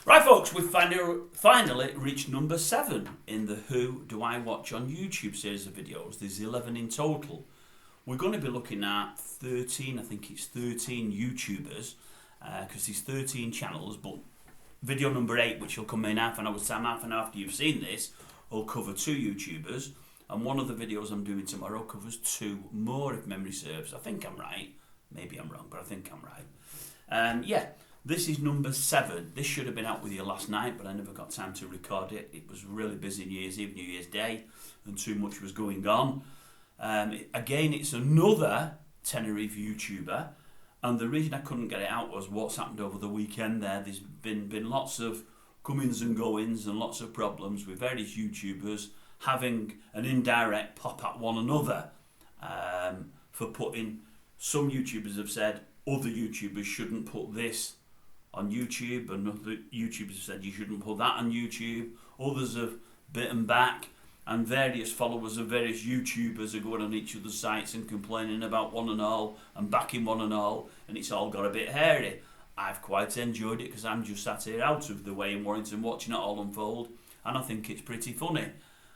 Right, folks, we've finally reached number 7 in the Who Do I Watch on YouTube series of videos. There's 11 in total. We're going to be looking at 13, I think it's 13 YouTubers, because there's 13 channels, but video number 8, which will come in half an hour's time, half an hour after you've seen this, will cover 2 YouTubers, and one of the videos I'm doing tomorrow covers 2 more, if memory serves. I think I'm right. Maybe I'm wrong, but I think I'm right. Yeah. This is number 7. This should have been out with you last night, but I never got time to record it. It was really busy New Year's Eve, New Year's Day, and too much was going on. Again, it's another Tenerife YouTuber, and the reason I couldn't get it out was what's happened over the weekend there. There's been lots of comings and goings and lots of problems with various YouTubers having an indirect pop at one another for putting... Some YouTubers have said other YouTubers shouldn't put this on YouTube, and other YouTubers have said you shouldn't put that on YouTube. Others have bitten back, and various followers of various YouTubers are going on each other's sites and complaining about one and all and backing one and all, and it's all got a bit hairy. I've quite enjoyed it because I'm just sat here out of the way in Warrington watching it all unfold, and I think it's pretty funny.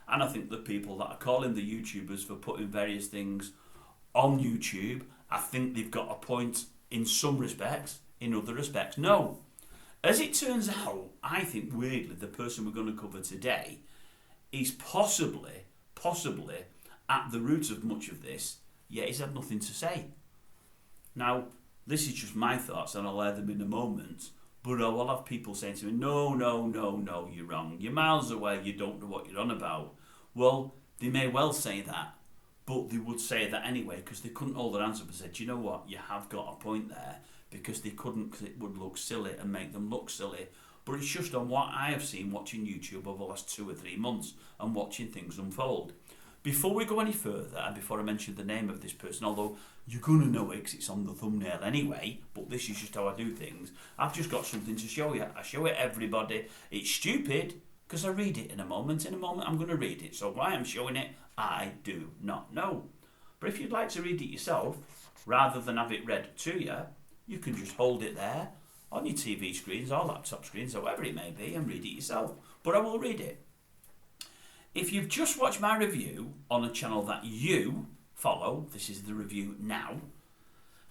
And I think the people that are calling the YouTubers for putting various things on YouTube, I think they've got a point in some respects. In other respects, no. As it turns out, I think weirdly the person we're going to cover today is possibly at the root of much of this, yet he's had nothing to say. Now, this is just my thoughts, and I'll air them in a moment, but I will have people saying to me, no, you're wrong. You're miles away, you don't know what you're on about. Well, they may well say that, but they would say that anyway because they couldn't hold their hands up and say, do you know what, you have got a point there, because they couldn't, because it would look silly and make them look silly. But it's just on what I have seen watching YouTube over the last 2 or 3 months and watching things unfold. Before we go any further, and before I mention the name of this person, although you're going to know it because it's on the thumbnail anyway, but this is just how I do things, I've just got something to show you. I show it everybody. It's stupid because I read it in a moment. In a moment I'm going to read it. So why I'm showing it, I do not know. But if you'd like to read it yourself, rather than have it read to you, you can just hold it there on your TV screens or laptop screens, however it may be, and read it yourself. But I will read it. If you've just watched my review on a channel that you follow, this is the review now,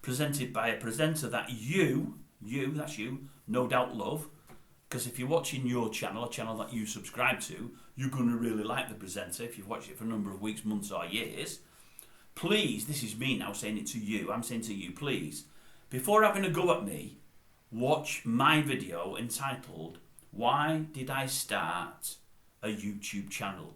presented by a presenter that that's you, no doubt love, because if you're watching your channel, a channel that you subscribe to, you're going to really like the presenter if you've watched it for a number of weeks, months or years. Please, this is me now saying it to you, I'm saying to you, please, before having a go at me, watch my video entitled, Why Did I Start a YouTube Channel?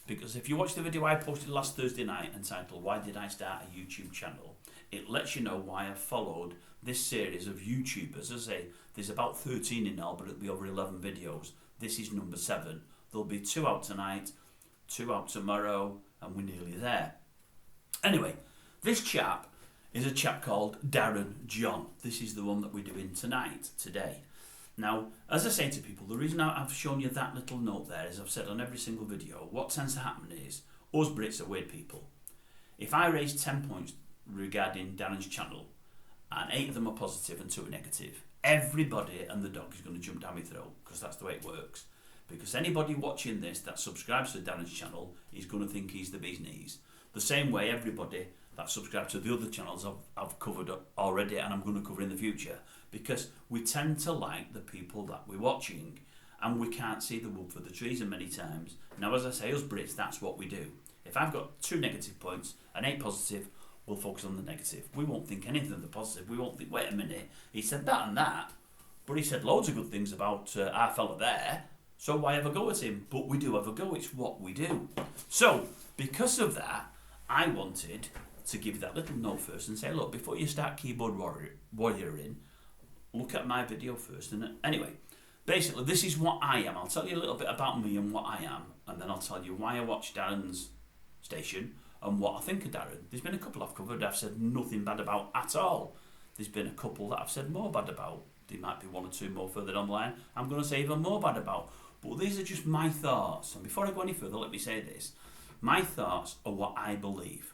Because if you watch the video I posted last Thursday night entitled, Why Did I Start a YouTube Channel? It lets you know why I've followed this series of YouTubers. As I say, there's about 13 in all, but it'll be over 11 videos. This is number 7. There'll be 2 out tonight, 2 out tomorrow, and we're nearly there. Anyway, this chap is a chap called Darren John. This is the one that we're doing today. Now, as I say to people, the reason I've shown you that little note there is I've said on every single video, what tends to happen is, us Brits are weird people. If I raise 10 points regarding Darren's channel, and 8 of them are positive and 2 are negative, everybody and the dog is going to jump down my throat, because that's the way it works. Because anybody watching this that subscribes to Darren's channel is going to think he's the bee's knees. The same way everybody that subscribe to the other channels I've covered already and I'm going to cover in the future, because we tend to like the people that we're watching and we can't see the wood for the trees and many times. Now, as I say, us Brits, that's what we do. If I've got 2 negative points and 8 positive, we'll focus on the negative. We won't think anything of the positive. We won't think, wait a minute, he said that and that, but he said loads of good things about our fella there, so why have a go at him? But we do have a go, it's what we do. So, because of that, I wanted to give you that little note first and say, look, before you start keyboard warrioring, look at my video first. And anyway, basically, this is what I am. I'll tell you a little bit about me and what I am, and then I'll tell you why I watch Darren's station and what I think of Darren. There's been a couple I've covered I've said nothing bad about at all. There's been a couple that I've said more bad about. There might be 1 or 2 more further down the line I'm going to say even more bad about. But these are just my thoughts. And before I go any further, let me say this. My thoughts are what I believe.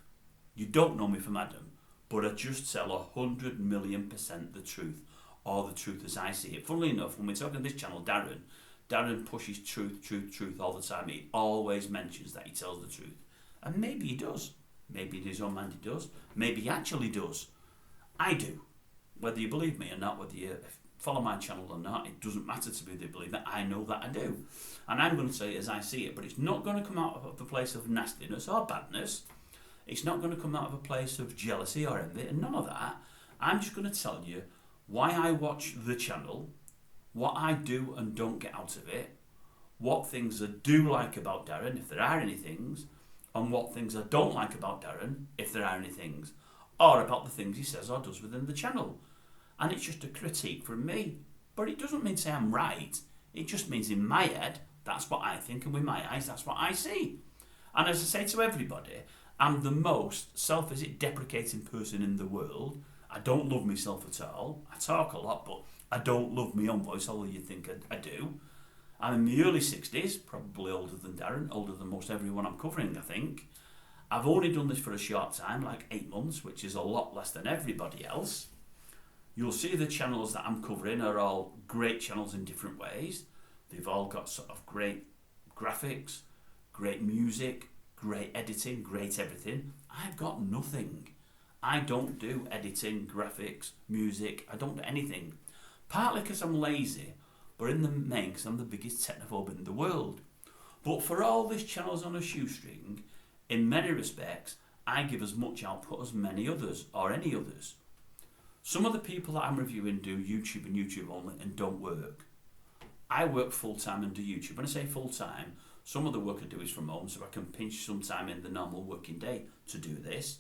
You don't know me from Adam, but I just tell 100,000,000% the truth. or the truth as I see it. Funnily enough, when we're talking on this channel, Darren pushes truth all the time. He always mentions that he tells the truth. And maybe he does. Maybe in his own mind he does. Maybe he actually does. I do. Whether you believe me or not, whether you follow my channel or not, it doesn't matter to me that you believe that. I know that I do. And I'm going to say it as I see it. But it's not going to come out of a place of nastiness or badness. It's not going to come out of a place of jealousy or envy and none of that. I'm just going to tell you why I watch the channel, what I do and don't get out of it, what things I do like about Darren, if there are any things, and what things I don't like about Darren, if there are any things, or about the things he says or does within the channel. And it's just a critique from me. But it doesn't mean to say I'm right. It just means in my head, that's what I think, and with my eyes, that's what I see. And as I say to everybody, I'm the most self-deprecating person in the world. I don't love myself at all. I talk a lot, but I don't love my own voice, although you think I do. I'm in my early 60s, probably older than Darren, older than most everyone I'm covering, I think. I've only done this for a short time, like 8 months, which is a lot less than everybody else. You'll see the channels that I'm covering are all great channels in different ways. They've all got sort of great graphics, great music, great editing, great everything. I've got nothing. I don't do editing, graphics, music. I don't do anything. Partly because I'm lazy, but in the main because I'm the biggest technophobe in the world. But for all these channels on a shoestring, in many respects, I give as much output as many others, or any others. Some of the people that I'm reviewing do YouTube and YouTube only and don't work. I work full-time and do YouTube. When I say full-time, some of the work I do is from home, so I can pinch some time in the normal working day to do this,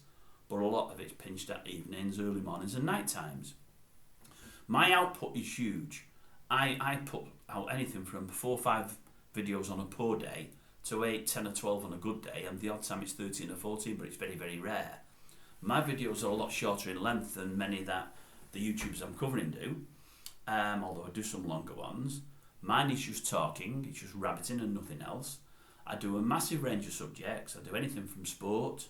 but a lot of it's pinched at evenings, early mornings and night times. My output is huge. I put out anything from 4 or 5 videos on a poor day to 8, 10 or 12 on a good day, and the odd time it's 13 or 14, but it's very, very rare. My videos are a lot shorter in length than many that the YouTubers I'm covering do, although I do some longer ones. Mine is just talking, it's just rabbiting and nothing else. I do a massive range of subjects. I do anything from sport,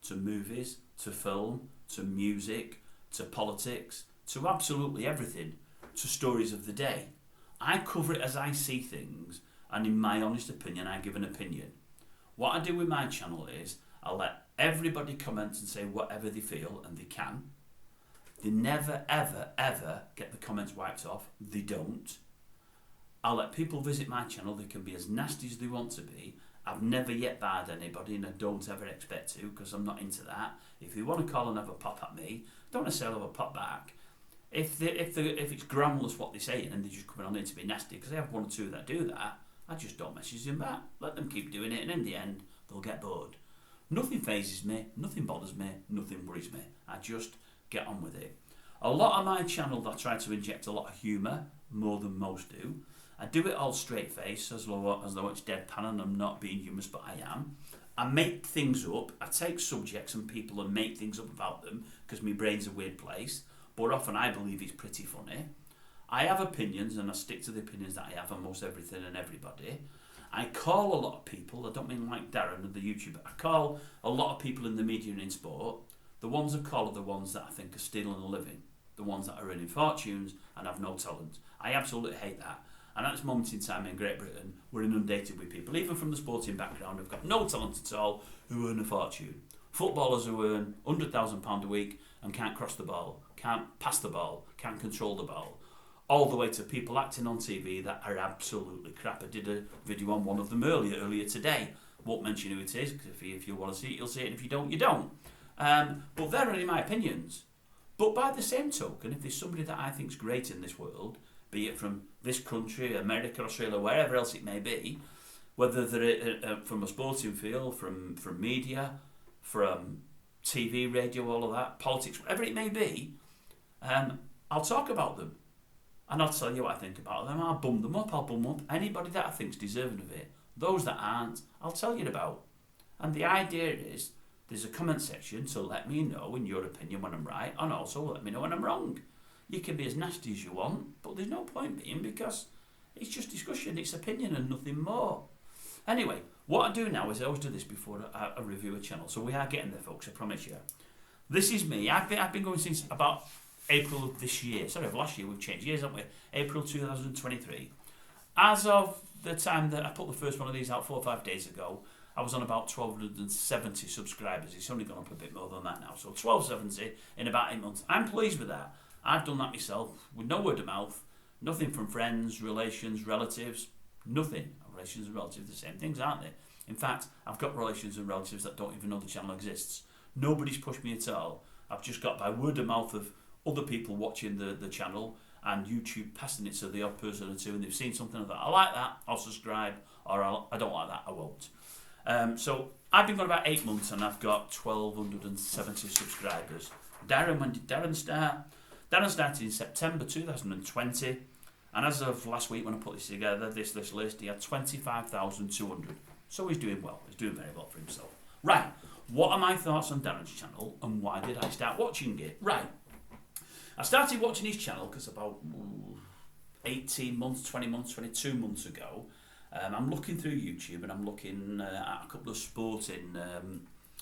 to movies, to film, to music, to politics, to absolutely everything, to stories of the day. I cover it as I see things, and in my honest opinion, I give an opinion. What I do with my channel is, I let everybody comment and say whatever they feel, and they can. They never, ever, ever get the comments wiped off. They don't. I'll let people visit my channel. They can be as nasty as they want to be. I've never yet barred anybody, and I don't ever expect to, because I'm not into that. If you want to call and have a pop at me, don't necessarily have a pop back. If it's grammarless what they're saying and they're just coming on in to be nasty, because I have 1 or 2 that do that, I just don't message them back. Let them keep doing it, and in the end, they'll get bored. Nothing phases me, nothing bothers me, nothing worries me. I just get on with it. A lot of my channel, I try to inject a lot of humour, more than most do. I do it all straight face, as though it's deadpan and I'm not being humorous, but I am. I make things up. I take subjects and people and make things up about them, because my brain's a weird place. But often I believe it's pretty funny. I have opinions, and I stick to the opinions that I have on most everything and everybody. I call a lot of people, I don't mean like Darren and the YouTuber, I call a lot of people in the media and in sport. The ones I call are the ones that I think are stealing a living. The ones that are earning fortunes and have no talent. I absolutely hate that. And at this moment in time in Great Britain, we're inundated with people, even from the sporting background, who've got no talent at all, who earn a fortune. Footballers who earn £100,000 a week and can't cross the ball, can't pass the ball, can't control the ball. All the way to people acting on TV that are absolutely crap. I did a video on one of them earlier today. Won't mention who it is, because if you want to see it, you'll see it, and if you don't, you don't. But they're only my opinions. But by the same token, if there's somebody that I think's great in this world, be it from this country, America, Australia, wherever else it may be, whether they're from a sporting field, from media, from TV, radio, all of that, politics, whatever it may be, I'll talk about them. And I'll tell you what I think about them. I'll bum them up. Anybody that I think's deserving of it. Those that aren't, I'll tell you about. And the idea is, there's a comment section to let me know, in your opinion, when I'm right, and also let me know when I'm wrong. You can be as nasty as you want, but there's no point being, because it's just discussion, it's opinion and nothing more. Anyway, what I do now is I always do this before I review a channel. So we are getting there, folks, I promise you. This is me. I've been going since about April of this year. Sorry, of last year. We've changed years, haven't we? April 2023. As of the time that I put the first one of these out 4 or 5 days ago, I was on about 1,270 subscribers. It's only gone up a bit more than that now. So 1,270 in about 8 months. I'm pleased with that. I've done that myself with no word of mouth, nothing from friends, relations, relatives, nothing. Relations and relatives are the same things, aren't they? In fact, I've got relations and relatives that don't even know the channel exists. Nobody's pushed me at all. I've just got by word of mouth of other people watching the channel and YouTube passing it to the odd person or two, and they've seen something and thought, I like that, I'll subscribe, or I don't like that, I won't. So I've been going about 8 months and I've got 1,270 subscribers. Darren, when did Darren start? Darren started in September 2020, and as of last week when I put this together, this list, he had 25,200. So he's doing well. He's doing very well for himself. Right, what are my thoughts on Darren's channel and why did I start watching it? Right, I started watching his channel because about 18 months, 20 months, 22 months ago, I'm looking through YouTube and I'm looking at a couple of sporting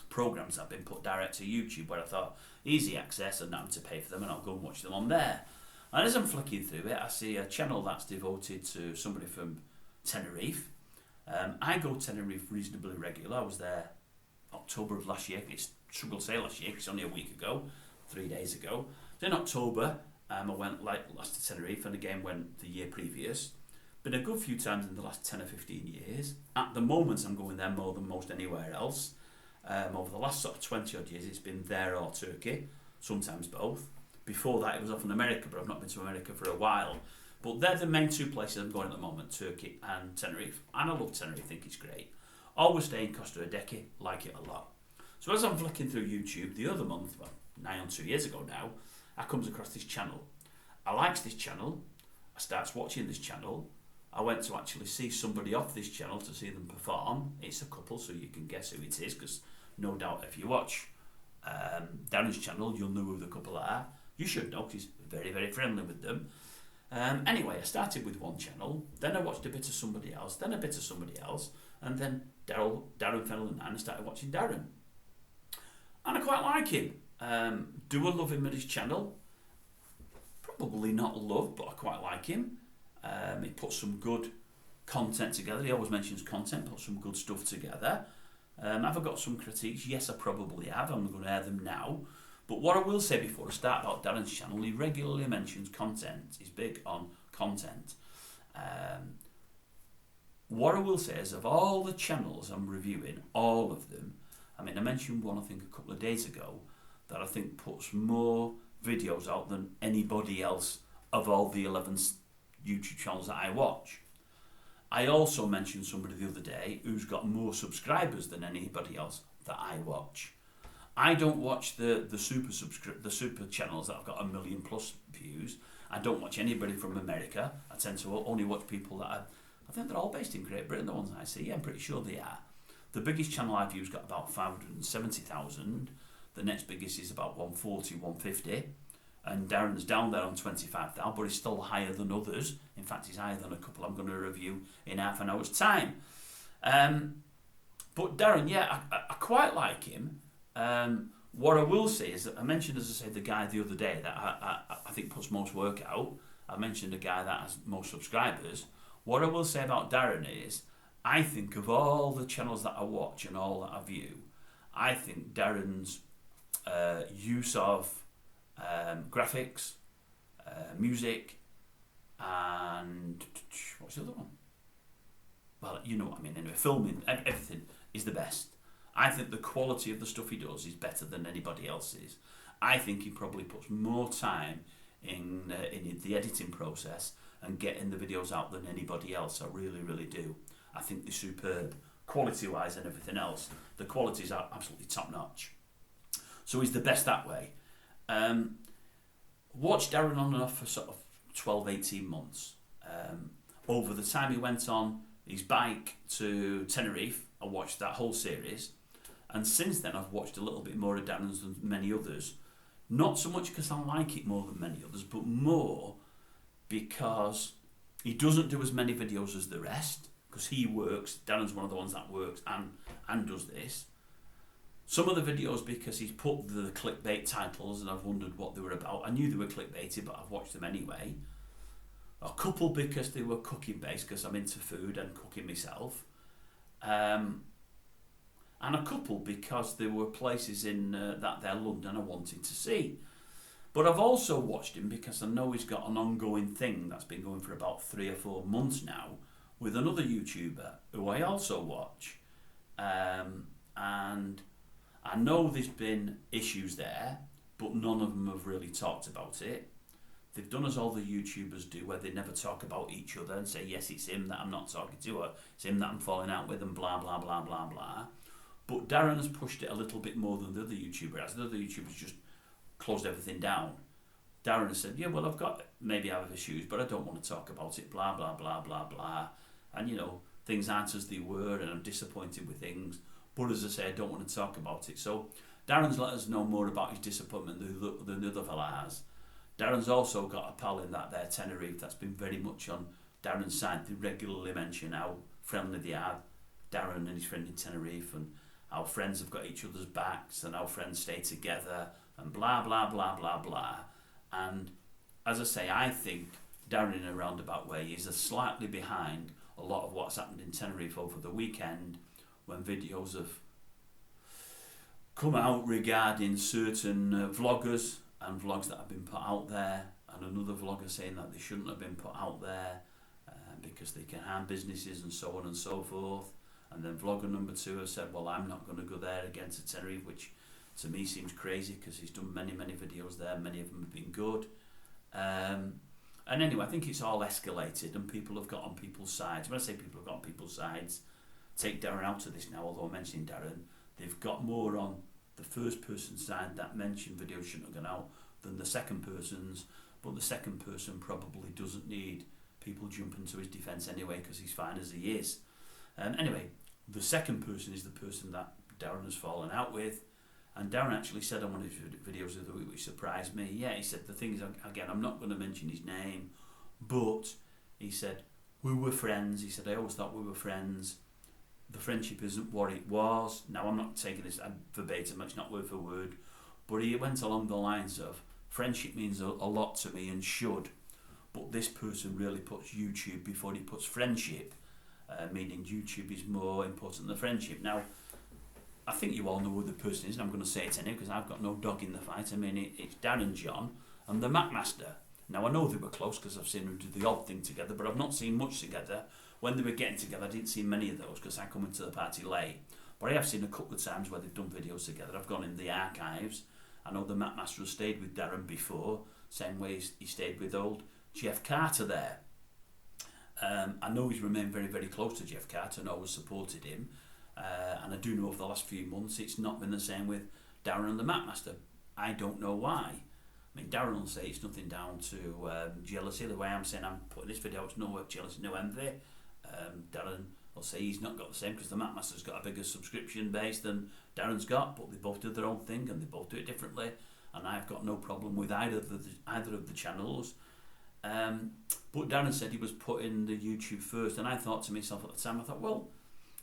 programs that have been put direct to YouTube where I thought, easy access and not having to pay for them, and I'll go and watch them on there. And as I'm flicking through it, I see a channel that's devoted to somebody from Tenerife. I go to Tenerife reasonably regular. I was there October of last year. It's struggle to say last year, 'cause it's only a week ago, 3 days ago. So in October, I went last to Tenerife, and again went the year previous. Been a good few times in the last 10 or 15 years. At the moment, I'm going there more than most anywhere else. Over the last sort of 20 odd years, it's been there or Turkey, sometimes both. Before that, it was often America, but I've not been to America for a while. But they're the main two places I'm going at the moment, Turkey and Tenerife. And I love Tenerife, think it's great. Always stay in Costa Rica, like it a lot. So as I'm flicking through YouTube the other month, well, 9 or 2 years ago now, I comes across this channel. I likes this channel. I starts watching this channel. I went to actually see somebody off this channel to see them perform. It's a couple, so you can guess who it is, because no doubt if you watch Darren's channel, you'll know who the couple are. You should know, because he's very, very friendly with them. Anyway, I started with one channel, then I watched a bit of somebody else, then a bit of somebody else, and then Darren fell in line and I started watching Darren. And I quite like him. Do I love him at his channel? Probably not love, but I quite like him. He puts some good content together. He always mentions content, puts some good stuff together. Have I got some critiques? Yes, I probably have. I'm going to air them now. But what I will say before I start about Darren's channel, he regularly mentions content. He's big on content. What I will say is, of all the channels I'm reviewing, all of them, I mean, I mentioned one I think a couple of days ago that I think puts more videos out than anybody else of all the 11 YouTube channels that I watch. I also mentioned somebody the other day who's got more subscribers than anybody else that I watch. I don't watch the super channels that have got 1 million plus views. I don't watch anybody from America. I tend to only watch people that I think they're all based in Great Britain, the ones I see. I'm pretty sure they are. The biggest channel I view's got about 570,000. The next biggest is about 140, 150. And Darren's down there on 25,000, but he's still higher than others. In fact, he's higher than a couple I'm going to review in half an hour's time. But Darren, yeah, I quite like him. What I will say is that I mentioned, as I said, the guy the other day that I think puts most work out. I mentioned a guy that has most subscribers. What I will say about Darren is, I think of all the channels that I watch and all that I view, I think Darren's use of graphics, music, and what's the other one? Well, you know what I mean. Anyway, filming, everything is the best. I think the quality of the stuff he does is better than anybody else's. I think he probably puts more time in the editing process and getting the videos out than anybody else. I really, really do. I think they're superb, quality-wise and everything else. The qualities are absolutely top-notch. So he's the best that way. Watched Darren on and off for sort of 12, 18 months. Over the time he went on his bike to Tenerife, I watched that whole series. And since then, I've watched a little bit more of Darren's than many others. Not so much because I like it more than many others, but more because he doesn't do as many videos as the rest, because he works. Darren's one of the ones that works and does this. Some of the videos, because he's put the clickbait titles and I've wondered what they were about. I knew they were clickbaity, but I've watched them anyway. A couple because they were cooking based, because I'm into food and cooking myself. And a couple because there were places in that there London I wanted to see. But I've also watched him because I know he's got an ongoing thing that's been going for about 3 or 4 months now with another YouTuber who I also watch. And I know there's been issues there, but none of them have really talked about it. They've done as all the YouTubers do, where they never talk about each other and say, yes, it's him that I'm not talking to, or it's him that I'm falling out with, and blah, blah, blah, blah, blah. But Darren has pushed it a little bit more than the other YouTuber has. The other YouTubers just closed everything down. Darren has said, yeah, well, maybe I have issues, but I don't want to talk about it, blah, blah, blah, blah, blah. And, things aren't as they were, and I'm disappointed with things. But as I say, I don't want to talk about it. So Darren's let us know more about his disappointment than the other fella has. Darren's also got a pal in that there Tenerife that's been very much on Darren's side. They regularly mention how friendly they are, Darren and his friend in Tenerife, and how friends have got each other's backs and how friends stay together and blah, blah, blah, blah, blah. And as I say, I think Darren, in a roundabout way, is slightly behind a lot of what's happened in Tenerife over the weekend, when videos have come out regarding certain vloggers and vlogs that have been put out there, and another vlogger saying that they shouldn't have been put out there because they can harm businesses and so on and so forth. And then vlogger number 2 has said, well, I'm not going to go there again to Tenerife, which to me seems crazy because he's done many, many videos there. Many of them have been good. And anyway, I think it's all escalated and people have got on people's sides. When I say people have got on people's sides, take Darren out of this now, although I'm mentioning Darren, they've got more on the first person side that mentioned videos shouldn't have gone out than the second person's, but the second person probably doesn't need people jumping to his defence anyway because he's fine as he is. Anyway, the second person is the person that Darren has fallen out with, and Darren actually said on one of his videos the other week, which surprised me, he said, the thing is, again, I'm not going to mention his name, but he said, we were friends. He said, I always thought we were friends. The friendship isn't what it was. Now, I'm not taking this verbatim, it's not word for word, but he went along the lines of, friendship means a lot to me and should, but this person really puts YouTube before he puts friendship, meaning YouTube is more important than friendship. Now, I think you all know who the person is, and I'm going to say it anyway because I've got no dog in the fight. I mean, it's Darren John and the Macmaster. Now, I know they were close because I've seen them do the odd thing together, but I've not seen much together. When they were getting together, I didn't see many of those because I come into the party late. But I have seen a couple of times where they've done videos together. I've gone in the archives. I know the Macmaster has stayed with Darren before, same way he stayed with old Jeff Carter there. I know he's remained very, very close to Jeff Carter and always supported him. And I do know over the last few months it's not been the same with Darren and the Macmaster. I don't know why. I mean, Darren will say it's nothing down to jealousy. The way I'm saying I'm putting this video, it's no jealousy, no envy. Darren will say he's not got the same because the Macmaster's got a bigger subscription base than Darren's got, but they both do their own thing and they both do it differently. And I've got no problem with either of the channels. But Darren said he was putting the YouTube first, and I thought to myself at the time, I thought, well,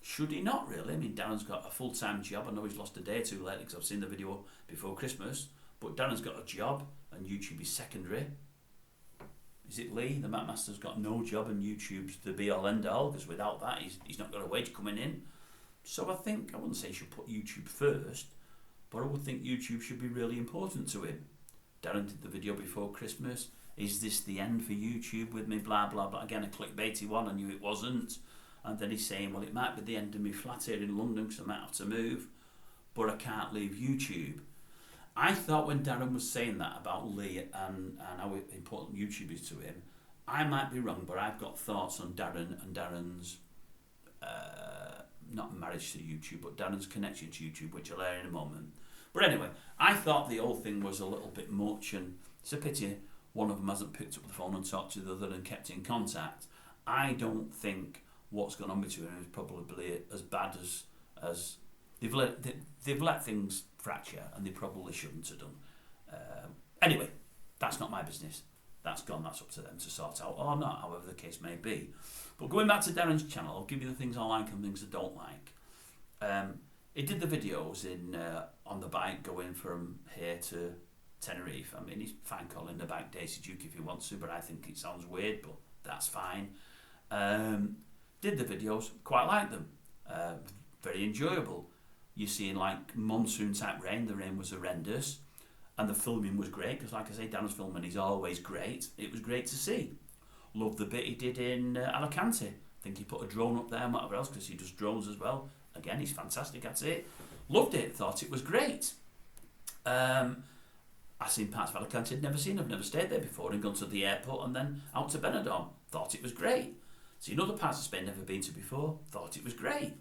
should he not really? I mean, Darren's got a full-time job. I know he's lost a day or two lately because I've seen the video before Christmas, but Darren's got a job and YouTube is secondary. Is it Lee? The Macmaster's got no job and YouTube's the be-all end-all because without that he's not got a wage coming in. So I wouldn't say he should put YouTube first, but I would think YouTube should be really important to him. Darren did the video before Christmas. Is this the end for YouTube with me? Blah, blah, blah. Again, a clickbaity one. I knew it wasn't. And then he's saying, well, it might be the end of my flat here in London because I might have to move, but I can't leave YouTube. I thought when Darren was saying that about Lee and how important YouTube is to him, I might be wrong, but I've got thoughts on Darren and Darren's, not marriage to YouTube, but Darren's connection to YouTube, which I'll air in a moment. But anyway, I thought the whole thing was a little bit much, and it's a pity one of them hasn't picked up the phone and talked to the other and kept in contact. I don't think what's gone on between them is probably as bad as they've let things fracture, and they probably shouldn't have done. Anyway, that's not my business. That's gone. That's up to them to sort out, or not, however the case may be. But going back to Darren's channel, I'll give you the things I like and things I don't like. he did the videos in on the bike going from here to Tenerife. I mean, he's fine calling the bike Daisy Duke if he wants to, but I think it sounds weird, but that's fine. Did the videos, quite like them. Very enjoyable. You're seeing like monsoon type rain. The rain was horrendous, and the filming was great because, like I say, Darren's filming is always great. It was great to see. Loved the bit he did in Alicante. I think he put a drone up there and whatever else because he does drones as well. Again, he's fantastic at it. Loved it. Thought it was great. I've seen parts of Alicante I'd never seen. I've never stayed there before and gone to the airport and then out to Benidorm. Thought it was great. Seen other parts of Spain never been to before. Thought it was great.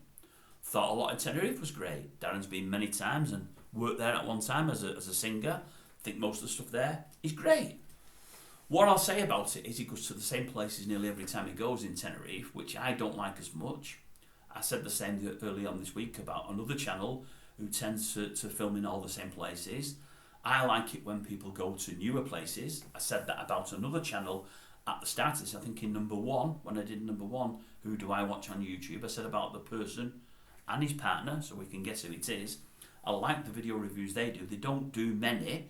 Thought a lot of Tenerife was great. Darren's been many times and worked there at one time as a singer. I think most of the stuff there is great. What I'll say about it is he goes to the same places nearly every time he goes in Tenerife, which I don't like as much. I said the same early on this week about another channel who tends to film in all the same places. I like it when people go to newer places. I said that about another channel at the start of this, I think in number 1, when I did number 1, Who Do I Watch on YouTube, I said about the person and his partner, so we can guess who it is. I like the video reviews they do. They don't do many,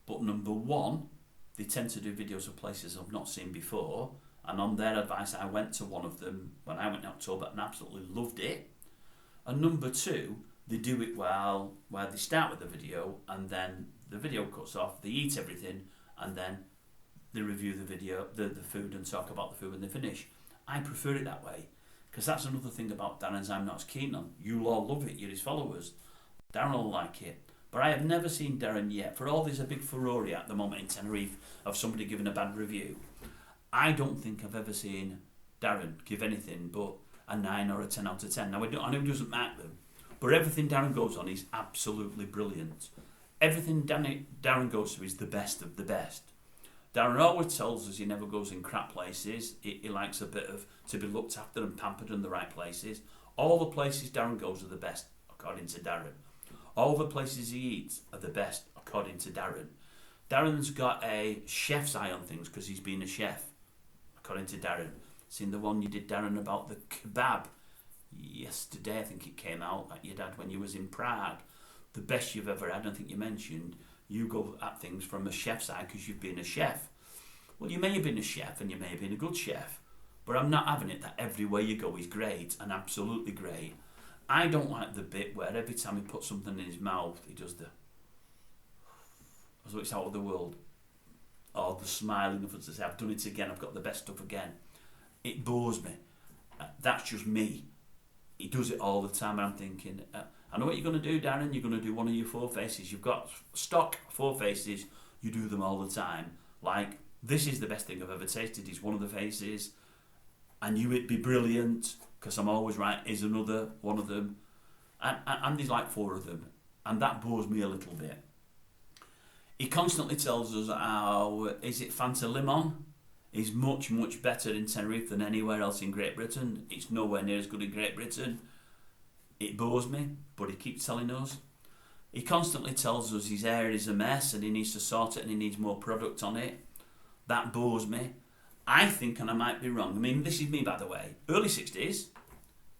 but number 1, they tend to do videos of places I've not seen before, and on their advice I went to one of them when I went in October and absolutely loved it. And number 2, they do it well, where they start with the video and then the video cuts off, they eat everything and then they review the video, the food, and talk about the food when they finish. I prefer it that way, because that's another thing about Darren's I'm not as keen on. You'll all love it, you're his followers. Darren will like it. But I have never seen Darren yet. For all there's a big furore at the moment in Tenerife of somebody giving a bad review, I don't think I've ever seen Darren give anything but a 9 or a 10 out of 10. Now, I know he doesn't mark them, but everything Darren goes on is absolutely brilliant. Everything Darren goes to is the best of the best. Darren always tells us he never goes in crap places. He likes a bit of to be looked after and pampered in the right places. All the places Darren goes are the best, according to Darren. All the places he eats are the best, according to Darren. Darren's got a chef's eye on things because he's been a chef, according to Darren. Seen the one you did, Darren, about the kebab yesterday, I think it came out, that you'd had when you was in Prague. The best you've ever had, I think you mentioned. You go at things from a chef's eye because you've been a chef. Well, you may have been a chef and you may have been a good chef, but I'm not having it that everywhere you go is great and absolutely great. I don't like the bit where every time he puts something in his mouth, he does the, as though it's out of the world, or the smiling of us to say, I've done it again, I've got the best stuff again. It bores me. That's just me. He does it all the time, and I'm thinking, I know what you're going to do, Darren. You're going to do one of your 4 faces. You've got stock 4 faces. You do them all the time. Like, this is the best thing I've ever tasted. Is one of the faces. I knew it'd be brilliant because I'm always right. Is another one of them. And there's like 4 of them. And that bores me a little bit. He constantly tells us how, is it Fanta Limon? Is much, much better in Tenerife than anywhere else in Great Britain. It's nowhere near as good in Great Britain. It bores me, but he keeps telling us. He constantly tells us his hair is a mess and he needs to sort it and he needs more product on it. That bores me. I think, and I might be wrong, I mean, this is me, by the way, early 60s,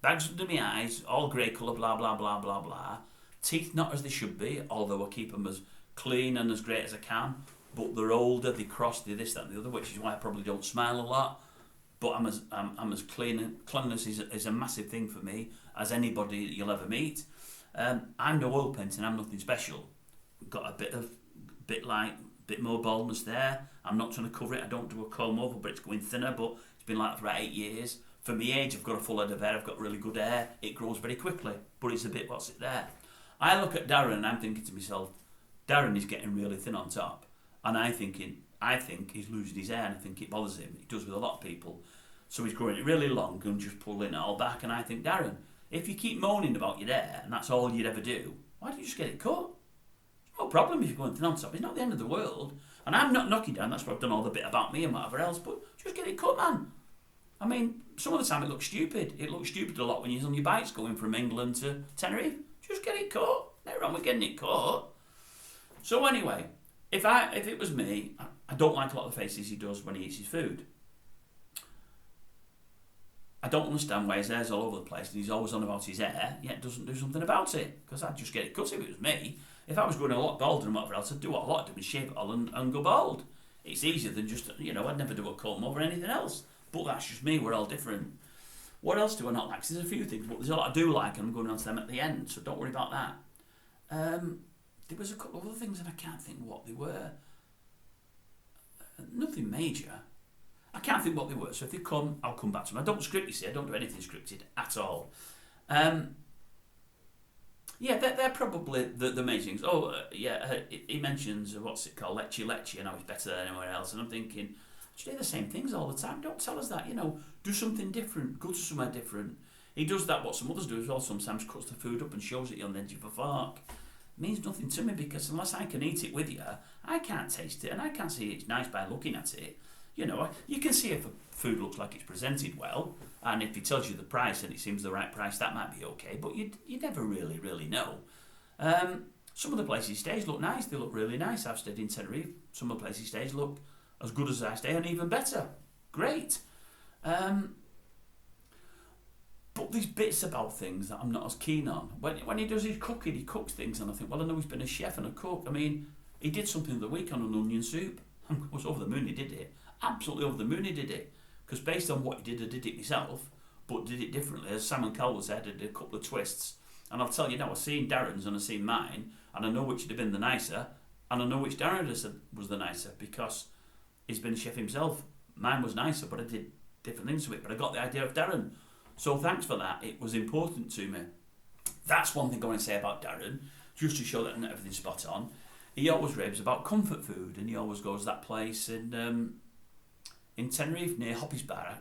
bags under my eyes, all grey colour, blah, blah, blah, blah, blah. Teeth not as they should be, although I keep them as clean and as great as I can. But they're older, they cross, they this, that and the other, which is why I probably don't smile a lot. But I'm as clean. Cleanliness is a massive thing for me, as anybody you'll ever meet. I'm no oil painting, I'm nothing special. Got a bit more baldness there. I'm not trying to cover it, I don't do a comb over, but it's going thinner, but it's been like that for about 8 years. For my age, I've got a full head of hair, I've got really good hair, it grows very quickly, but it's a bit, what's it there? I look at Darren and I'm thinking to myself, Darren is getting really thin on top. And I think he's losing his hair, and I think it bothers him. It does with a lot of people. So he's growing it really long and just pulling it all back. And I think, Darren, if you keep moaning about your hair and that's all you'd ever do, why don't you just get it cut? It's no problem if you're going thin on top. It's not the end of the world. And I'm not knocking down. That's why I've done all the bit about me and whatever else. But just get it cut, man. I mean, some of the time it looks stupid. It looks stupid a lot when you're on your bikes going from England to Tenerife. Just get it cut. Nothing wrong with getting it cut. So anyway, if it was me, I don't like a lot of the faces he does when he eats his food. I don't understand why his hair's all over the place and he's always on about his hair, yet doesn't do something about it. Because I'd just get it cut if it was me. If I was going a lot bolder and whatever else, I'd do what a lot of do, shave it all and go bald. It's easier than just, I'd never do a comb over anything else. But that's just me, we're all different. What else do I not like? There's a few things, but there's a lot I do like, and I'm going on to them at the end, so don't worry about that. There was a couple of other things, and I can't think what they were. Nothing major. I can't think what they were, so if they come, I'll come back to them. I don't script, you see, I don't do anything scripted at all. Yeah, they're probably the main things. He mentions, what's it called, Lecce, and how he's better than anyone else, and I'm thinking, you do the same things all the time. Don't tell us that. Do something different. Go to somewhere different. He does that. What some others do as well. Sometimes cuts the food up and shows it on the edge of a fork. It means nothing to me because unless I can eat it with you, I can't taste it and I can't see it's nice by looking at it. You can see if a food looks like it's presented well, and if he tells you the price and it seems the right price, that might be okay. But you never really know. Some of the places he stays look nice. They look really nice. I've stayed in Tenerife. Some of the places he stays look as good as I stay, and even better. Great. But these bits about things that I'm not as keen on. When he does his cooking, he cooks things, and I think, well, I know he's been a chef and a cook. I mean, he did something the week on an onion soup. I was over the moon he did it. Absolutely over the moon he did it. Because based on what he did, I did it myself, but did it differently. As Sam and Cal said, I did a couple of twists. And I'll tell you now, I've seen Darren's and I've seen mine, and I know which would have been the nicer, and I know which Darren was the nicer, because he's been a chef himself. Mine was nicer, but I did different things to it. But I got the idea of Darren. So thanks for that. It was important to me. That's one thing I want to say about Darren, just to show that everything's spot on. He always raves about comfort food, and he always goes to that place in Tenerife near Hoppy's Bar.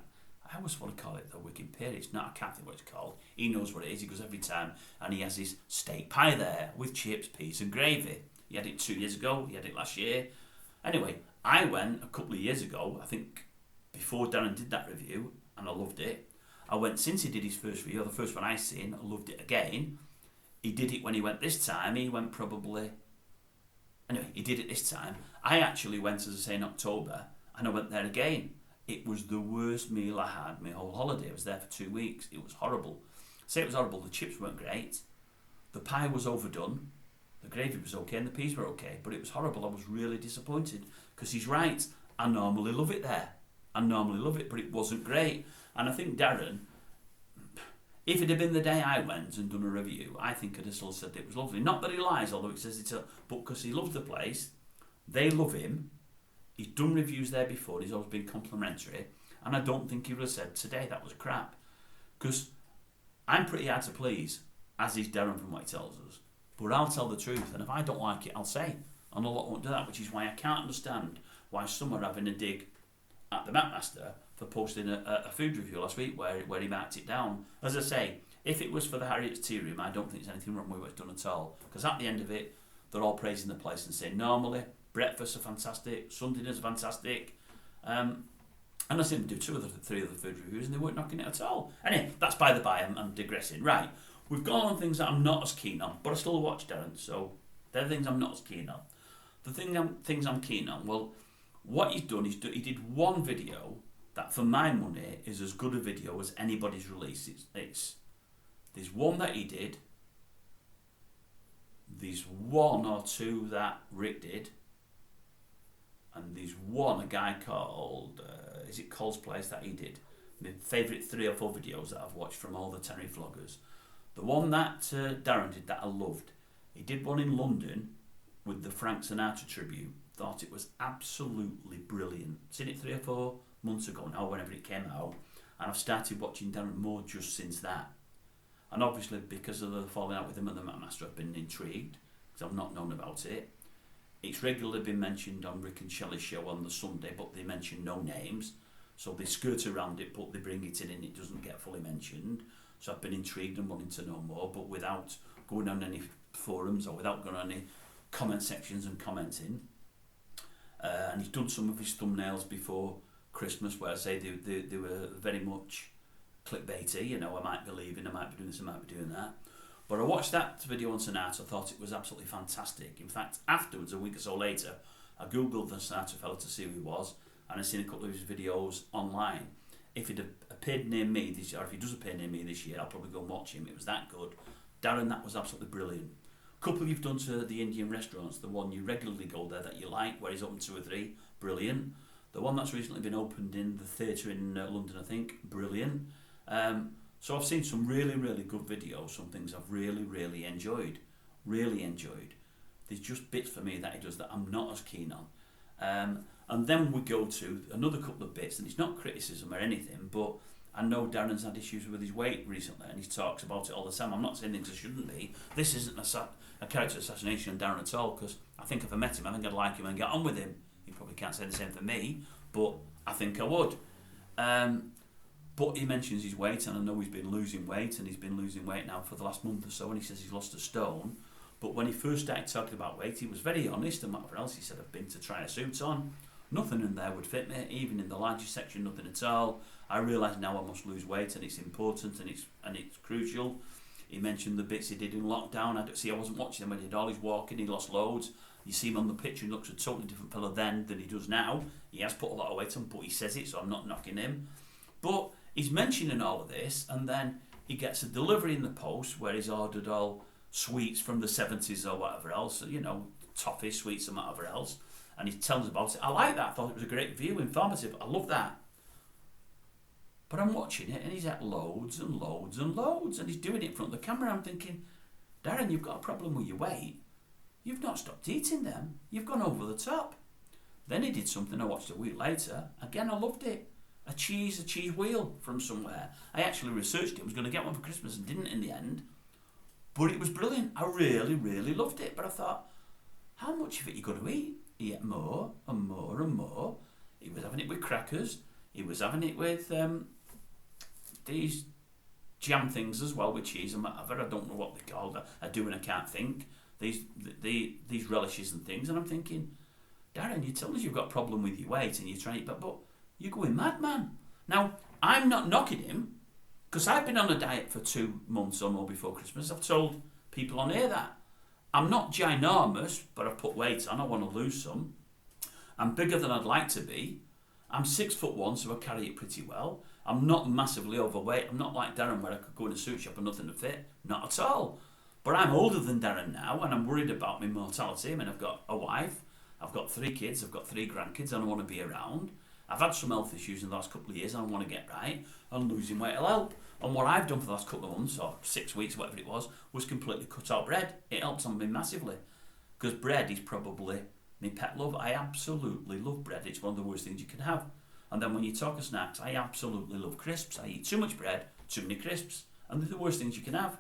I always want to call it the Wicked Pier. It's not. I can't think what it's called. He knows what it is. He goes every time, and he has his steak pie there with chips, peas, and gravy. He had it 2 years ago. He had it last year. Anyway, I went a couple of years ago, I think before Darren did that review, and I loved it. I went since he did his first review, the first one I seen, I loved it again. He did it when he went this time, he went probably... Anyway, he did it this time. I actually went, as I say, in October, and I went there again. It was the worst meal I had my whole holiday. I was there for 2 weeks. It was horrible. I say it was horrible, the chips weren't great, the pie was overdone, the gravy was okay and the peas were okay, but it was horrible. I was really disappointed because he's right. I normally love it there. I normally love it, but it wasn't great. And I think Darren, if it had been the day I went and done a review, I think I'd have still said it was lovely. Not that he lies, although he says it's but because he loves the place, they love him, he's done reviews there before, he's always been complimentary, and I don't think he would have said today that was crap. Because I'm pretty hard to please, as is Darren from what he tells us. But I'll tell the truth, and if I don't like it, I'll say. And a lot won't do that, which is why I can't understand why some are having a dig at the Mapmaster for posting a food review last week where he marked it down. As I say, if it was for the Harriet's Tea Room, I don't think there's anything wrong with what it's done at all. Because at the end of it, they're all praising the place and saying, normally, breakfasts are fantastic, Sunday dinners are fantastic. And I seen them do 2 or 3 other food reviews and they weren't knocking it at all. Anyway, that's by the by, I'm digressing. Right, we've gone on things that I'm not as keen on, but I still watch Darren, so they're the things I'm not as keen on. The things I'm keen on, well, what he's done is he did one video that for my money is as good a video as anybody's released. There's one that he did, there's 1 or 2 that Rick did, and there's one a guy called is it Cole's Place that he did. My favourite 3 or 4 videos that I've watched from all the Tenerife vloggers. The one that Darren did that I loved, he did one in London with the Frank Sinatra tribute. Thought it was absolutely brilliant. Seen it 3 or 4 months ago now, whenever it came out, and I've started watching Darren more just since that. And obviously because of the falling out with him and the Mapmaster, I've been intrigued because I've not known about it. It's regularly been mentioned on Rick and Shelley's show on the Sunday, but they mention no names, so they skirt around it, but they bring it in and it doesn't get fully mentioned. So I've been intrigued and wanting to know more, but without going on any forums or without going on any comment sections and commenting. And he's done some of his thumbnails before Christmas where I say they were very much clickbaity, I might be leaving, I might be doing this, I might be doing that. But I watched that video on Sinatra, I thought it was absolutely fantastic. In fact, afterwards, a week or so later, I googled the Sinatra fellow to see who he was, and I've seen a couple of his videos online. if it appeared near me this year, or if he does appear near me this year, I'll probably go and watch him. It was that good. Darren, that was absolutely brilliant. Couple you've done to the Indian restaurants, the one you regularly go there that you like, where he's opened 2 or 3, brilliant. The one that's recently been opened in the theatre in London, I think, brilliant. So I've seen some really, really good videos, some things I've really, really enjoyed. Really enjoyed. There's just bits for me that he does that I'm not as keen on. And then we go to another couple of bits, and it's not criticism or anything, but I know Darren's had issues with his weight recently, and he talks about it all the time. I'm not saying things that shouldn't be. This isn't a character assassination on Darren at all, because I think if I met him, I think I'd like him and get on with him. He probably can't say the same for me, but I think I would. But he mentions his weight, and I know he's been losing weight, and he's been losing weight now for the last month or so, and he says he's lost a stone. But when he first started talking about weight, he was very honest and whatever else. He said, I've been to try a suit on. Nothing in there would fit me, even in the largest section, nothing at all. I realise now I must lose weight, and it's important, and it's crucial. He mentioned the bits he did in lockdown. I wasn't watching him when he did all his walking. He lost loads. You see him on the picture, he looks a totally different fella then than he does now. He has put a lot of weight on, but he says it, so I'm not knocking him. But he's mentioning all of this, and then he gets a delivery in the post where he's ordered all sweets from the 70s or whatever else, toffee, sweets and whatever else, and he tells us about it. I like that. I thought it was a great view, informative. I love that. But I'm watching it, and he's at loads and loads and loads, and he's doing it in front of the camera. I'm thinking, Darren, you've got a problem with your weight. You've not stopped eating them. You've gone over the top. Then he did something I watched a week later. Again, I loved it. A cheese wheel from somewhere. I actually researched it. I was going to get one for Christmas and didn't in the end. But it was brilliant. I really, really loved it. But I thought, how much of it you got to eat? He ate more and more and more. He was having it with crackers. He was having it with these jam things as well, with cheese and whatever. I don't know what they're called. I do and I can't think. These relishes and things. And I'm thinking, Darren, you tell us you've got a problem with your weight and you're trying, but you're going mad, man. Now, I'm not knocking him, because I've been on a diet for 2 months or more before Christmas. I've told people on here that. I'm not ginormous, but I've put weight on. I want to lose some. I'm bigger than I'd like to be. I'm 6'1", so I carry it pretty well. I'm not massively overweight. I'm not like Darren, where I could go in a suit shop and nothing to fit. Not at all. But I'm older than Darren now, and I'm worried about my mortality. I mean, I've got a wife, I've got 3 kids, I've got 3 grandkids, and I want to be around. I've had some health issues in the last couple of years, and I want to get right, and losing weight will help. And what I've done for the last couple of months, or 6 weeks, whatever it was completely cut out bread. It helps on me massively, because bread is probably my pet love. I absolutely love bread. It's one of the worst things you can have. And then when you talk of snacks, I absolutely love crisps. I eat too much bread, too many crisps, and they're the worst things you can have.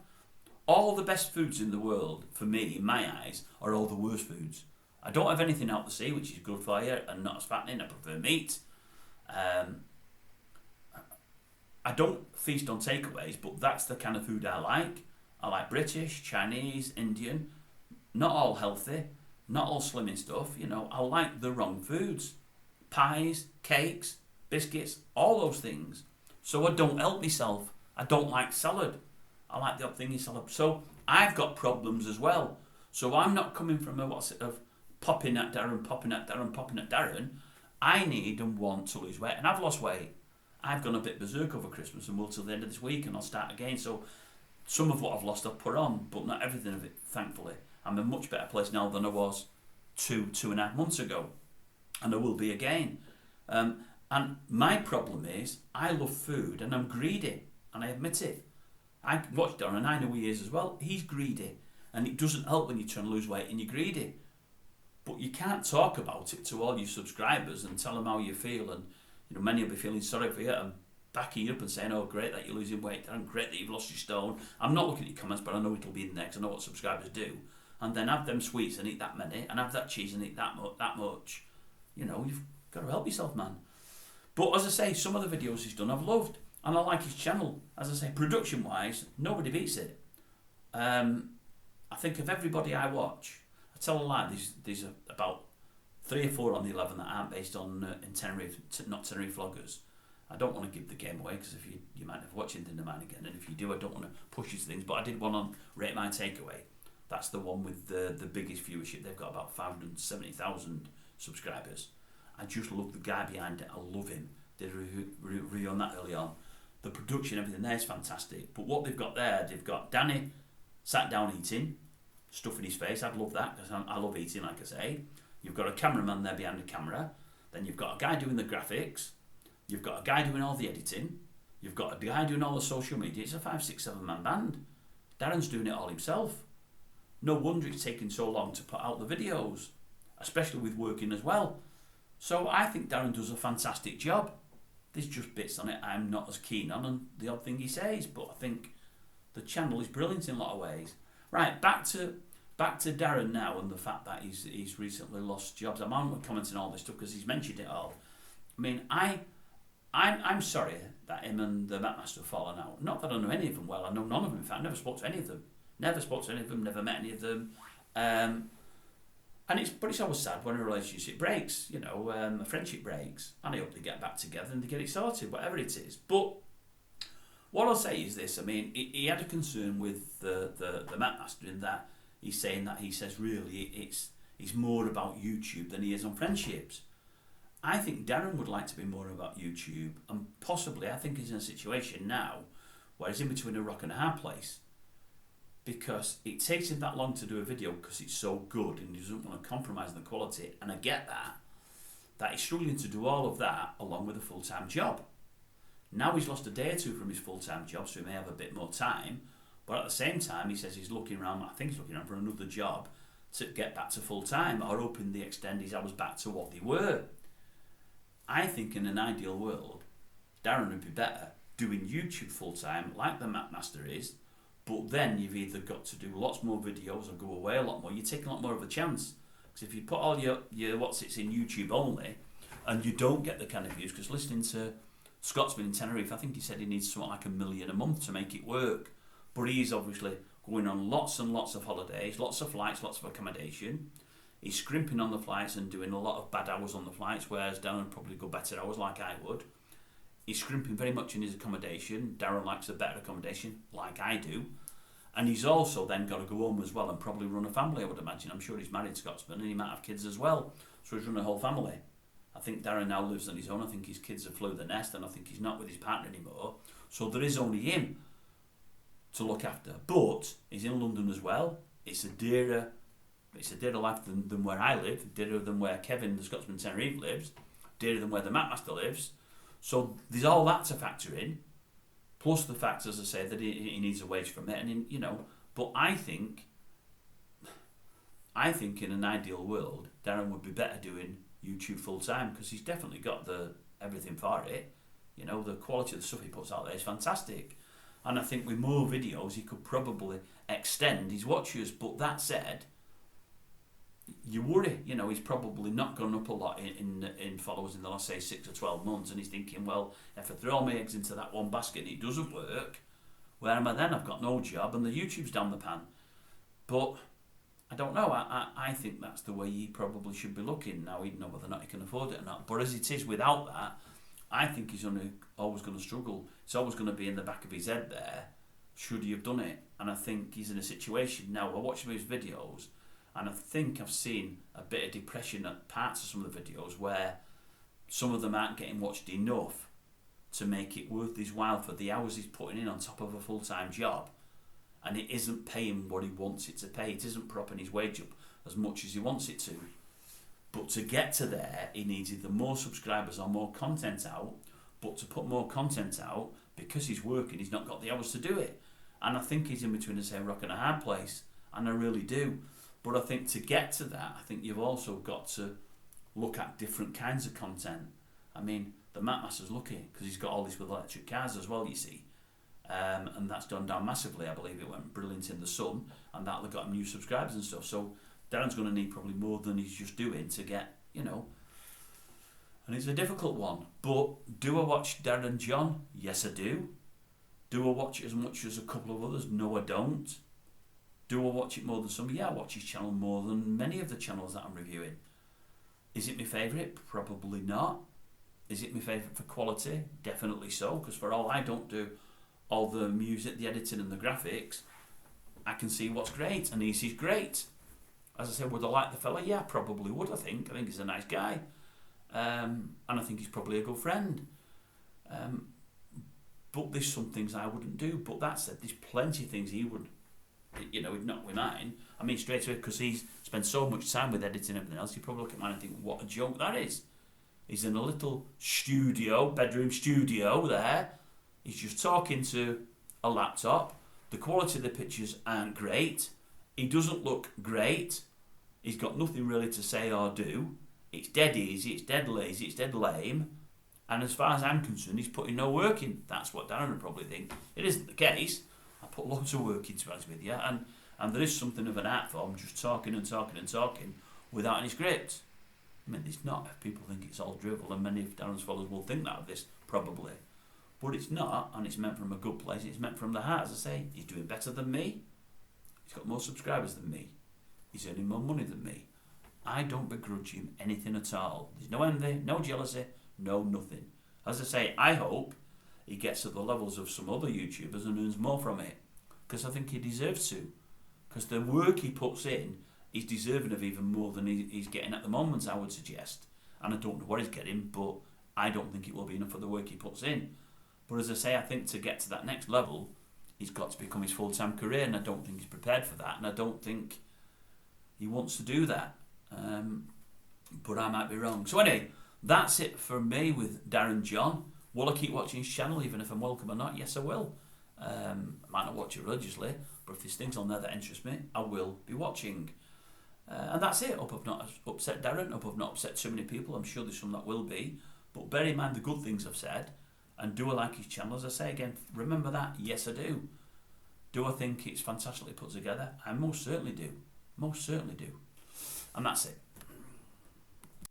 All the best foods in the world, for me, in my eyes, are all the worst foods. I don't have anything out to sea, which is good for you and not as fattening. I prefer meat. I don't feast on takeaways, but that's the kind of food I like. I like British, Chinese, Indian. Not all healthy, not all slimming stuff. I like the wrong foods. Pies, cakes, biscuits, all those things. So I don't help myself. I don't like salad. I like the odd thing in salad. So I've got problems as well. So I'm not coming from of popping at Darren. I need and want to lose weight. And I've lost weight. I've gone a bit berserk over Christmas and will till the end of this week, and I'll start again. So some of what I've lost I've put on, but not everything of it, thankfully. I'm in a much better place now than I was 2.5 months ago. And I will be again. And my problem is, I love food and I'm greedy, and I admit it. I watched Darren, and I know he is as well. He's greedy, and it doesn't help when you're trying to lose weight and you're greedy. But you can't talk about it to all your subscribers and tell them how you feel, and many will be feeling sorry for you and backing you up and saying, oh, great that you're losing weight, Darren, great that you've lost your stone. I'm not looking at your comments, but I know it'll be in there because I know what subscribers do. And then have them sweets and eat that many, and have that cheese and eat that much. You've got to help yourself, man. But as I say, some of the videos he's done I've loved, and I like his channel. As I say, production-wise, nobody beats it. I think of everybody I watch, I tell a lie, there's about 3 or 4 on the 11 that aren't based on in Tenerife, not Tenerife vloggers. I don't want to give the game away, because if you might have watched anything of mine again, and if you do, I don't want to push you to things. But I did one on Rate My Takeaway. That's the one with the biggest viewership. They've got about 570,000 subscribers. I just love the guy behind it. I love him. Did a review on that early on. The production, everything there is fantastic. But what they've got there, they've got Danny sat down eating, stuff in his face. I'd love that because I love eating, like I say. You've got a cameraman there behind the camera. Then you've got a guy doing the graphics. You've got a guy doing all the editing. You've got a guy doing all the social media. It's a 5, 6, 7-man band. Darren's doing it all himself. No wonder it's taking so long to put out the videos, especially with working as well. So I think Darren does a fantastic job. There's just bits on it I'm not as keen on, and the odd thing he says, but I think the channel is brilliant in a lot of ways. Right, back to Darren now and the fact that he's recently lost jobs. I'm only commenting on all this stuff because he's mentioned it all. I mean, I'm sorry that him and the Mapmaster have fallen out. Not that I know any of them well. I know none of them. In fact, I never spoke to any of them. Never met any of them. But it's always sad when a relationship breaks, a friendship breaks, and I hope they get back together and they get it sorted, whatever it is. But what I'll say is this: I mean, he had a concern with the Mapmaster in that he's saying that he says really he's more about YouTube than he is on friendships. I think Darren would like to be more about YouTube, and possibly I think he's in a situation now where he's in between a rock and a hard place. Because it takes him that long to do a video because it's so good and he doesn't want to compromise the quality, and I get that he's struggling to do all of that along with a full-time job. Now he's lost a day or two from his full-time job, so he may have a bit more time, but at the same time he says he's looking around, I think he's looking around for another job to get back to full-time, or hoping they extend his hours back to what they were. I think in an ideal world, Darren would be better doing YouTube full-time like the Mapmaster is. But then you've either got to do lots more videos or go away a lot more. You're taking a lot more of a chance. Because if you put all your what's it's in YouTube only, and you don't get the kind of views, because listening to Scotsman in Tenerife, I think he said he needs something like $1 million a month to make it work. But he's obviously going on lots and lots of holidays, lots of flights, lots of accommodation. He's scrimping on the flights and doing a lot of bad hours on the flights, whereas Darren would probably go better hours like I would. He's scrimping very much in his accommodation. Darren likes a better accommodation, like I do. And he's also then got to go home as well and probably run a family, I would imagine. I'm sure he's married Scotsman and he might have kids as well. So he's run a whole family. I think Darren now lives on his own. I think his kids have flew the nest and I think he's not with his partner anymore. So there is only him to look after. But he's in London as well. It's a dearer life than where I live, dearer than where Kevin, the Scotsman Tenerife, lives, dearer than where the Mapmaster lives. So there's all that to factor in, plus the fact, as I say, that he needs a wage from it, and But I think in an ideal world, Darren would be better doing YouTube full time because he's definitely got everything for it. The quality of the stuff he puts out there is fantastic, and I think with more videos he could probably extend his watchers. But that said, you worry, he's probably not gone up a lot in followers in the last, say, 6 or 12 months, and he's thinking, well, if I throw all my eggs into that one basket and it doesn't work, where am I then? I've got no job and the YouTube's down the pan. But I don't know, I think that's the way he probably should be looking. Now, he'd know whether or not he can afford it or not, but as it is without that, I think he's always going to struggle. It's always going to be in the back of his head there, should he have done it? And I think he's in a situation now, I watch his videos, and I think I've seen a bit of depression at parts of some of the videos where some of them aren't getting watched enough to make it worth his while for the hours he's putting in on top of a full-time job. And it isn't paying what he wants it to pay. It isn't propping his wage up as much as he wants it to. But to get to there, he needs either more subscribers or more content out. But to put more content out, because he's working, he's not got the hours to do it. And I think he's in between, a rock and a hard place. And I really do. But I think to get to that, I think you've also got to look at different kinds of content. I mean, the Mapmaster's lucky because he's got all this with electric cars as well, you see. And that's gone down massively. I believe it went brilliant in the sun, and that got him new subscribers and stuff. So Darren's going to need probably more than he's just doing to get, and it's a difficult one. But do I watch Darren John? Yes, I do. Do I watch it as much as a couple of others? No, I don't. Do I watch it more than some? Yeah, I watch his channel more than many of the channels that I'm reviewing. Is it my favourite? Probably not. Is it my favourite for quality? Definitely so, because for all I don't do all the music, the editing and the graphics, I can see what's great, and he's great. As I said, would I like the fella? Yeah, probably would, I think. I think he's a nice guy. And I think he's probably a good friend. But there's some things I wouldn't do. But that said, there's plenty of things he would, he'd knock with mine. I mean, straight away, because he's spent so much time with editing and everything else, he'd probably look at mine and think, what a joke that is. He's in a little bedroom studio there. He's just talking to a laptop. The quality of the pictures aren't great. He doesn't look great. He's got nothing really to say or do. It's dead easy, it's dead lazy, it's dead lame. And as far as I'm concerned, he's putting no work in. That's what Darren would probably think. It isn't the case. I put loads of work into it with you. And there is something of an art form, just talking and talking and talking without any script. I mean, it's not. If people think it's all drivel, and many of Darren's followers will think that of this, probably. But it's not, and it's meant from a good place. It's meant from the heart. As I say, he's doing better than me. He's got more subscribers than me. He's earning more money than me. I don't begrudge him anything at all. There's no envy, no jealousy, no nothing. As I say, I hope he gets to the levels of some other YouTubers and earns more from it. Because I think he deserves to. Because the work he puts in, he's deserving of even more than he's getting at the moment, I would suggest. And I don't know what he's getting, but I don't think it will be enough for the work he puts in. But as I say, I think to get to that next level, he's got to become his full-time career, and I don't think he's prepared for that, and I don't think he wants to do that. But I might be wrong. So anyway, that's it for me with Darren John. Will I keep watching his channel even if I'm welcome or not? Yes, I will. I might not watch it religiously, but if there's things on there that interest me, I will be watching. And that's it. Hope I've not upset Darren. Hope I've not upset too many people. I'm sure there's some that will be. But bear in mind the good things I've said. And do I like his channel? As I say again, remember that. Yes, I do. Do I think it's fantastically put together? I most certainly do. Most certainly do. And that's it.